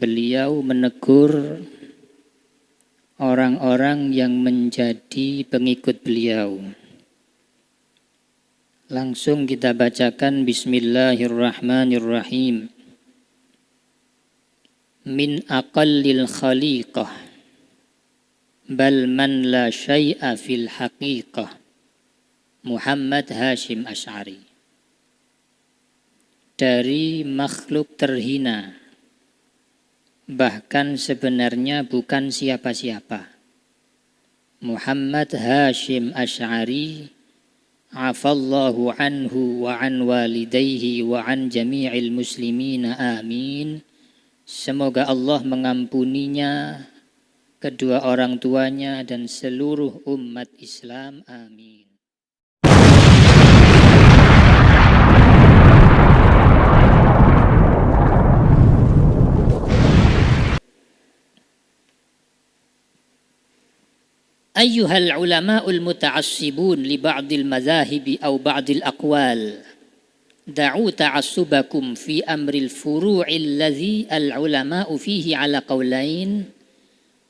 beliau menegur orang-orang yang menjadi pengikut beliau. Langsung kita bacakan Bismillahirrahmanirrahim. Min aqallil khaliqah bal man la syai'a fil haqiqah. Muhammad Hashim Asy'ari. Dari makhluk terhina, bahkan sebenarnya bukan siapa-siapa, Muhammad Hashim Asy'ari, afallahu anhu wa an walidayhi wa an jami'il muslimina amin. Semoga Allah mengampuninya, kedua orang tuanya dan seluruh umat Islam, amin. Ayyuhal ulama'ul muta'assibun li ba'dil madzahibi aw ba'dil aqwal, da'u ta'assubakum fi amril furu'il ladzi al-ulama'u fihi ala qawlain,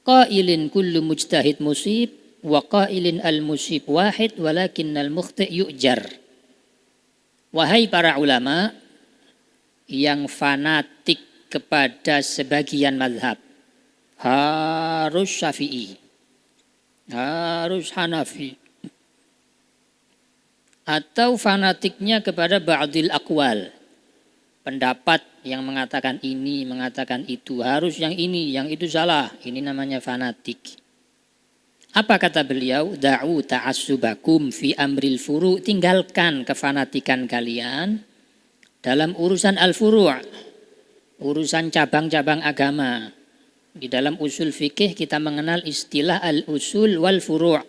qailin kullu mujtahid musib wa qailin al-musib wahid walakin al-mukhti' yu'jar. Wahai para ulama yang fanatik kepada sebagian mazhab, harus Syafi'i, harus Hanafi, atau fanatiknya kepada ba'dil aqwal, pendapat yang mengatakan ini, mengatakan itu, harus yang ini, yang itu salah, ini namanya fanatik. Apa kata beliau? Da'u ta'assubakum fi amril furu', tinggalkan kefanatikan kalian dalam urusan al-furu', urusan cabang-cabang agama. Di dalam usul fikih kita mengenal istilah al-usul wal furu'.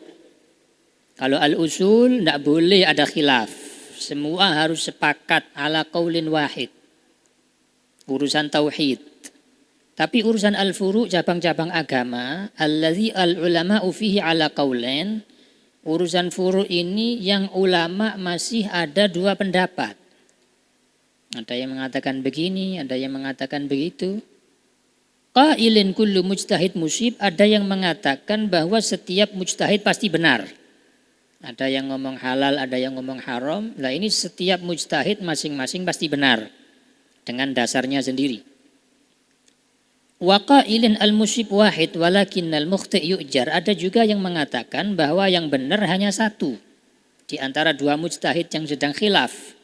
Kalau al-usul tidak boleh ada khilaf. Semua harus sepakat ala qaulin wahid. Urusan tauhid. Tapi urusan al-furu' cabang-cabang agama, allazi al-ulama'u fihi ala qaulain, urusan furu' ini yang ulama masih ada dua pendapat. Ada yang mengatakan begini, ada yang mengatakan begitu. Qailin kullu mujtahid musib, ada yang mengatakan bahwa setiap mujtahid pasti benar. Ada yang ngomong halal, ada yang ngomong haram. Nah ini setiap mujtahid masing-masing pasti benar dengan dasarnya sendiri. Wa qailin al-musib wahid walakin al-mukhti' yu'jar. Ada juga yang mengatakan bahwa yang benar hanya satu di antara dua mujtahid yang sedang khilaf.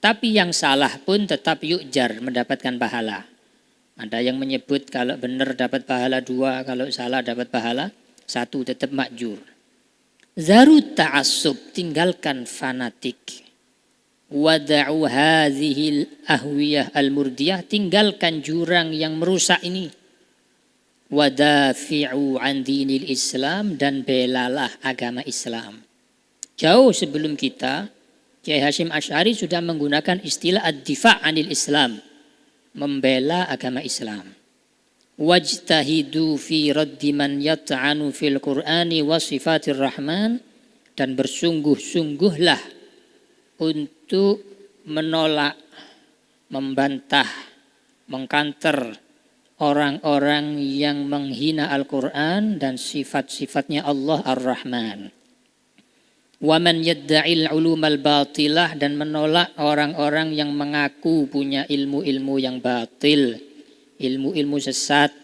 Tapi yang salah pun tetap yu'jar, mendapatkan pahala. Ada yang menyebut kalau benar dapat pahala 2, kalau salah dapat pahala 1, tetap makjur. Zarut ta'assub, tinggalkan fanatik. Wada'u hadhil ahwiyah al-murdiyah, tinggalkan jurang yang merusak ini. Wadafi'u an dinil Islam, dan belalah agama Islam. Jauh sebelum kita, Kiai Hashim Asy'ari sudah menggunakan istilah ad-difa' anil Islam, membela agama Islam. Wajtahidu fi raddi man yat'anu fil Qur'ani wa sifatir Rahman, dan bersungguh-sungguhlah untuk menolak, membantah, mengkanter orang-orang yang menghina Al-Qur'an dan sifat-sifatnya Allah Ar-Rahman. Wa man yadda'il ulumal batilah, dan menolak orang-orang yang mengaku punya ilmu-ilmu yang batil, ilmu-ilmu sesat,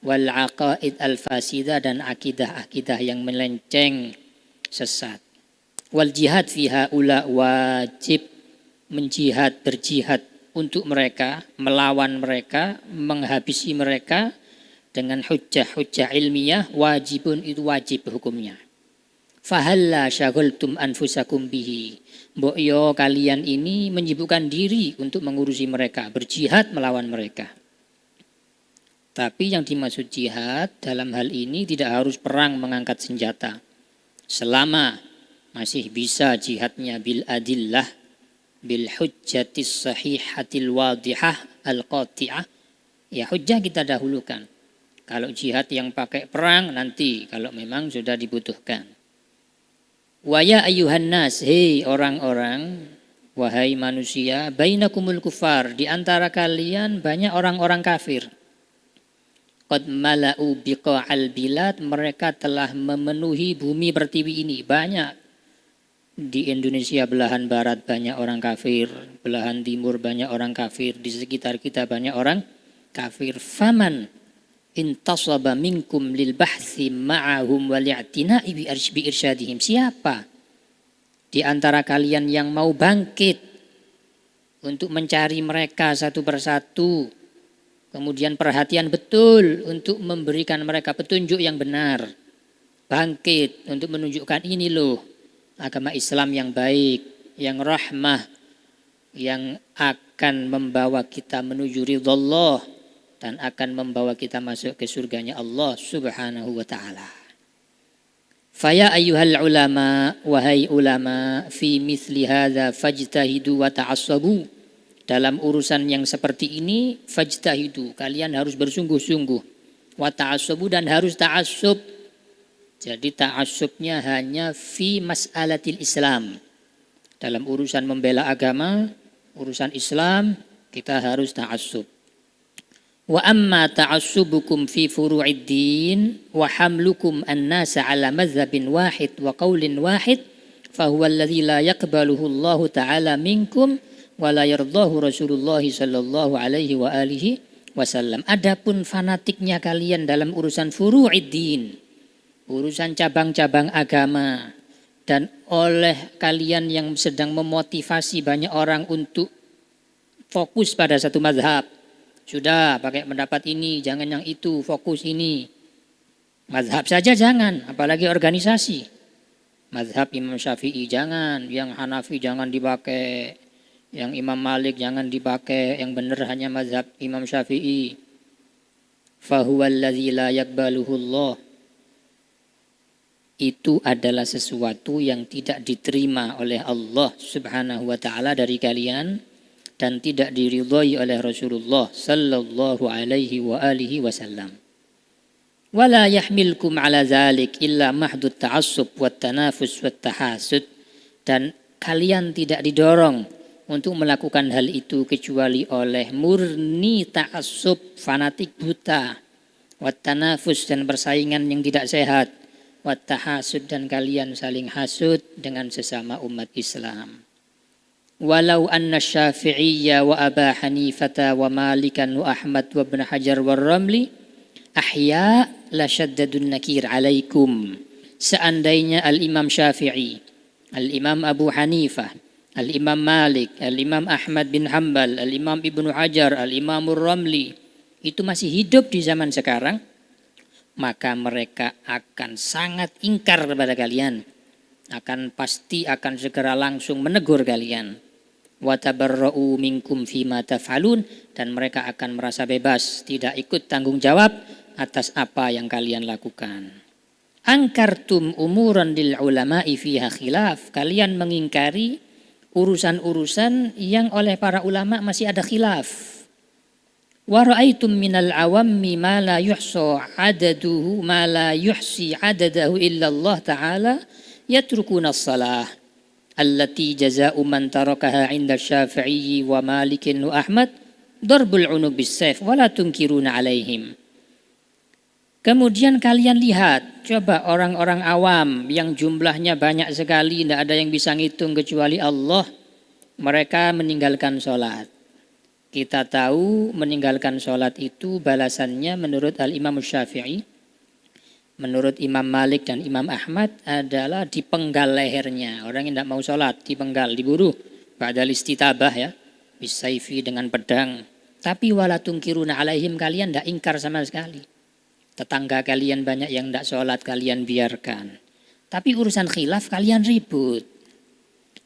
wal aqaid al-fasidah, dan akidah-akidah yang melenceng sesat. Wal jihad fiha ula, wajib menjihad, berjihad untuk mereka, melawan mereka, menghabisi mereka dengan hujjah-hujjah ilmiah, wajibun, itu wajib hukumnya. Fahalla syaghaltum anfusakum bihi, mbok yo kalian ini menyibukkan diri untuk mengurusi mereka, berjihad melawan mereka. Tapi yang dimaksud jihad dalam hal ini tidak harus perang mengangkat senjata. Selama masih bisa jihadnya bil adillah, bil hujjatis sahihatil wadihah al-qati'ah, ya hujjah kita dahulukan. Kalau jihad yang pakai perang nanti kalau memang sudah dibutuhkan. Wa ya ayyuhan nas, hei orang-orang, wahai manusia, bainakumul kufar, di antara kalian banyak orang-orang kafir. qad mala'u biqa'al bilad, mereka telah memenuhi bumi pertiwi ini. Banyak di Indonesia belahan barat banyak orang kafir, belahan timur banyak orang kafir, di sekitar kita banyak orang kafir. Faman intasaba minkum lil bahthi ma'ahum wal i'tina'i bi irsyadihim. Siapa di antara kalian yang mau bangkit untuk mencari mereka satu persatu, kemudian perhatian betul untuk memberikan mereka petunjuk yang benar, bangkit untuk menunjukkan ini loh agama Islam yang baik, yang rahmah, yang akan membawa kita menuju ridha Allah dan akan membawa kita masuk ke surganya Allah Subhanahu wa ta'ala. Faya ayyuhal ulama, wahai ulama, fi mithli hadza fajtahidu wa ta'assabu. Dalam urusan yang seperti ini, fajtahidu, kalian harus bersungguh-sungguh. Wa ta'assabu, dan harus ta'assub. Jadi ta'assubnya hanya fi mas'alatil Islam. Dalam urusan membela agama, urusan Islam, kita harus ta'assub. Wa amma ta'assubukum fi furu'id din wa hamlukum an-nasa ala madhhabin wahid wa qawlin wahid fahuwa alladhi la yaqbaluhu Allah ta'ala minkum wa la yardahu Rasulullah sallallahu alaihi wa alihi wasallam. Adapun fanatiknya kalian dalam urusan furu'id din, urusan cabang-cabang agama, dan oleh kalian yang sedang memotivasi banyak orang untuk fokus pada satu mazhab. Sudah pakai pendapat ini, jangan yang itu, fokus ini. Mazhab saja jangan, apalagi organisasi. Mazhab Imam Syafi'i jangan, yang Hanafi jangan dipakai, yang Imam Malik jangan dipakai, yang benar hanya mazhab Imam Syafi'i. Fahuwallazi la yakbaluhu Allah. Itu adalah sesuatu yang tidak diterima oleh Allah Subhanahu wa ta'ala dari kalian, dan tidak diridhai oleh Rasulullah sallallahu alaihi wa alihi wasallam. Wala yahmilkum ala zalik illa mahdud ta'assub wat tanafus wat tahasud. Dan kalian tidak didorong untuk melakukan hal itu kecuali oleh murni ta'assub, fanatik buta, wat tanafus, dan persaingan yang tidak sehat, wat tahasud, dan kalian saling hasud dengan sesama umat Islam. Walau anna Syafi'iyya wa Aba Hanifata wa Malikan wa Ahmad wa Ibn Hajar wa Ramli ahya la syaddadun nakir alaikum. Seandainya Al-Imam Syafi'i, Al-Imam Abu Hanifah, Al-Imam Malik, Al-Imam Ahmad bin Hanbal, Al-Imam Ibn Hajar, Al-Imam Ramli itu masih hidup di zaman sekarang, maka mereka akan sangat ingkar kepada kalian, pasti akan segera langsung menegur kalian. Wa tabarra'u minkum fima taf'alun, dan mereka akan merasa bebas, tidak ikut tanggung jawab atas apa yang kalian lakukan. Angkartum umuran lil ulama'i fiha khilaf, kalian mengingkari urusan-urusan yang oleh para ulama masih ada khilaf. Wa ra'aitum minal awammi ma la yuhsi adadahu illa Allah ta'ala yatrukuna as-salah allati jaza'u man tarakaha 'inda Syafi'i wa Malikin wa Ahmad darbul 'unuq bis-sayf wa la tunkiruna 'alaihim. Kemudian kalian lihat, coba orang-orang awam yang jumlahnya banyak sekali, tidak ada yang bisa ngitung kecuali Allah, mereka meninggalkan sholat. Kita tahu meninggalkan sholat itu balasannya menurut Al-Imam Syafi'i, menurut Imam Malik dan Imam Ahmad adalah dipenggal lehernya. Orang yang tidak mau sholat dipenggal, diburu. Ba'dal istitabah ya, bisayfi, dengan pedang. Tapi wala tungkiruna alaihim, kalian tidak ingkar sama sekali. Tetangga kalian banyak yang tidak sholat, kalian biarkan. Tapi urusan khilaf kalian ribut.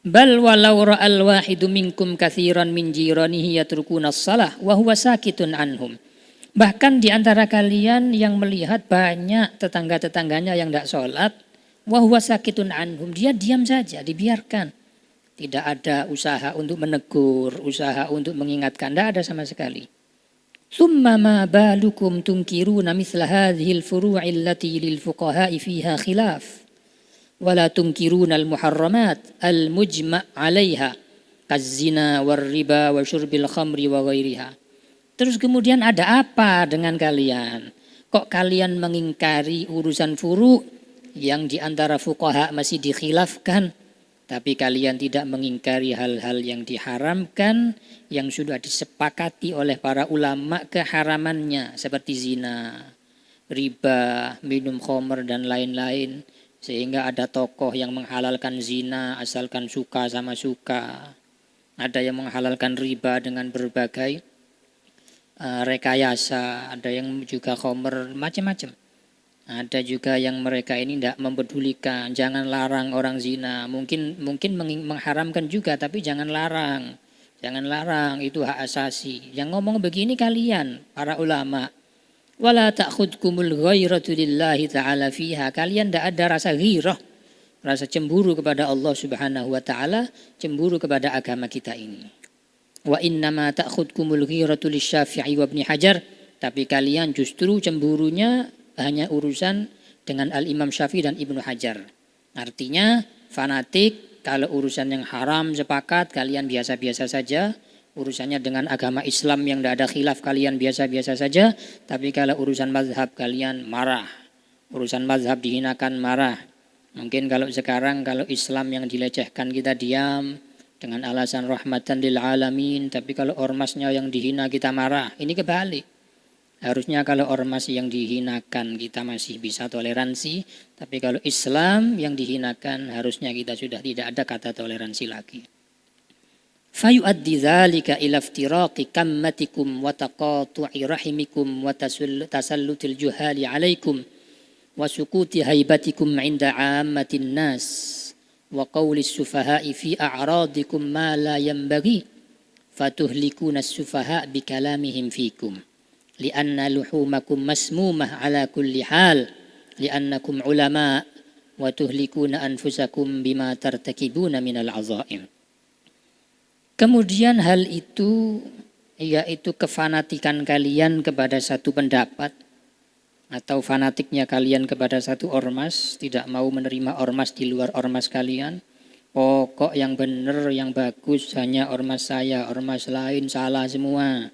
Bal walau ra'al wahidu minkum kathiran min jiranihi yatrukuna as-salah wa huwa sakitun anhum. Bahkan di antara kalian yang melihat banyak tetangga-tetangganya yang tidak sholat, wa huwa sakitun anhum, dia diam saja, dibiarkan. Tidak ada usaha untuk menegur, usaha untuk mengingatkan, tidak ada sama sekali. Thumma ma balukum tunkiruna mithla hadhil furu'i allati lil fuqaha'i fiha khilaf. Wala tunkiruna al-muharramat al-mujma' 'alaiha kaz-zina war-riba wa syurbil khamri wa ghairiha. Terus kemudian ada apa dengan kalian? Kok kalian mengingkari urusan furu yang di antara fuqaha masih dikhilafkan, tapi kalian tidak mengingkari hal-hal yang diharamkan yang sudah disepakati oleh para ulama keharamannya seperti zina, riba, minum khamr dan lain-lain, sehingga ada tokoh yang menghalalkan zina asalkan suka sama suka. Ada yang menghalalkan riba dengan berbagai rekayasa, ada yang juga khamr, macam-macam. Ada juga yang mereka ini tidak mempedulikan, jangan larang orang zina. Mungkin mengharamkan juga, tapi jangan larang. Jangan larang, itu hak asasi. Yang ngomong begini kalian, para ulama. Wala ta'khudkumul ghairatu lillahi ta'ala fiha. Kalian tidak ada rasa ghirah, rasa cemburu kepada Allah Subhanahu wa taala, cemburu kepada agama kita ini. Wa innama ta'khudkumul ghiratu lisyafi'i wa ibni Hajar. Tapi kalian justru cemburunya hanya urusan dengan Al-Imam Syafi'i dan Ibnu Hajar. Artinya fanatik, kalau urusan yang haram sepakat, kalian biasa-biasa saja. Urusannya dengan agama Islam yang tidak ada khilaf, kalian biasa-biasa saja. Tapi kalau urusan mazhab, kalian marah. Urusan mazhab dihinakan, marah. Mungkin kalau sekarang, kalau Islam yang dilecehkan kita diam dengan alasan rahmatan lil alamin. Tapi kalau ormasnya yang dihina kita marah. Ini kebalik. Harusnya kalau ormas yang dihinakan kita masih bisa toleransi. Tapi kalau Islam yang dihinakan, harusnya kita sudah tidak ada kata toleransi lagi. Fayu'addi dzalika ila iftiraqi kammatikum wa taqatu'i rahimikum wa tasallutil juhali 'alaikum wa sukuti haibatikum 'inda 'ammatin nas wa qawli as-sufaha'i fi a'radikum ma la yanbaghi fatuhlikuna as-sufaha' bi kalamihim fikum li'anna luhumakum masmumah 'ala kulli hal li'annakum ulama wa tuhlikuna anfusakum bima tartakibuna minal 'azaim. Kemudian hal itu, yaitu kefanatikan kalian kepada satu pendapat atau fanatiknya kalian kepada satu ormas, tidak mau menerima ormas di luar ormas kalian. Pokok yang benar, yang bagus hanya ormas saya, ormas lain salah semua,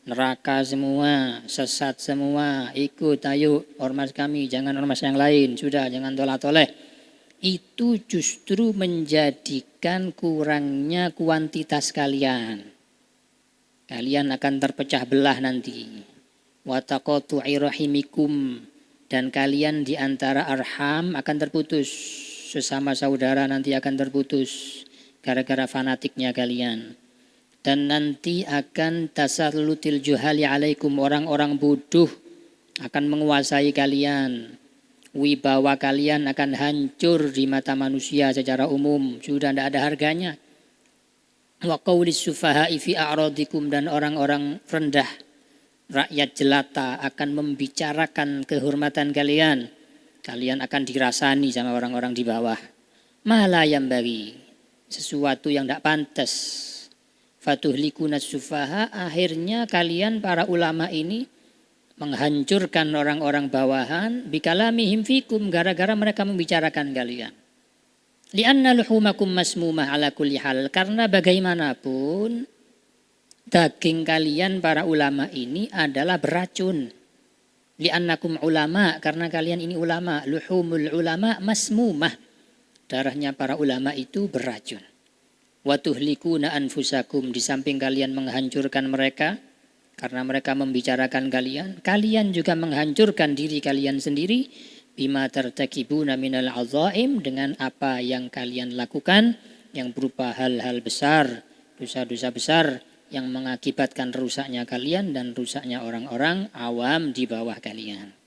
neraka semua, sesat semua, ikut ayo ormas kami, jangan ormas yang lain, sudah jangan tolak-toleh. Itu justru menjadikan kurangnya kuantitas kalian. Kalian akan terpecah belah nanti. Wa taqatu'i rahimikum, dan kalian di antara arham akan terputus. Sesama saudara nanti akan terputus gara-gara fanatiknya kalian. Dan nanti akan tasallutil juhali alaikum, orang-orang bodoh akan menguasai kalian. Wibawa kalian akan hancur di mata manusia secara umum, sudah tidak ada harganya. Wa qawlis sufaha'i fi a'radikum, dan orang-orang rendah, rakyat jelata akan membicarakan kehormatan kalian. Kalian akan dirasani sama orang-orang di bawah. Ma la yanbaghi, sesuatu yang tidak pantas. Fatuhlikuna sufaha, akhirnya kalian para ulama ini menghancurkan orang-orang bawahan bikalamihim fikum, gara-gara mereka membicarakan kalian. Li'anna luhumakum masmumah ala kulli hal, karena bagaimanapun daging kalian para ulama ini adalah beracun. Li'annakum ulama, karena kalian ini ulama. Luhumul ulama masmumah, darahnya para ulama itu beracun. Wa tuhlikuna anfusakum, di samping kalian menghancurkan mereka karena mereka membicarakan kalian, kalian juga menghancurkan diri kalian sendiri. Bima tartakibuna minal azaim, dengan apa yang kalian lakukan yang berupa hal-hal besar, dosa-dosa besar yang mengakibatkan rusaknya kalian dan rusaknya orang-orang awam di bawah kalian.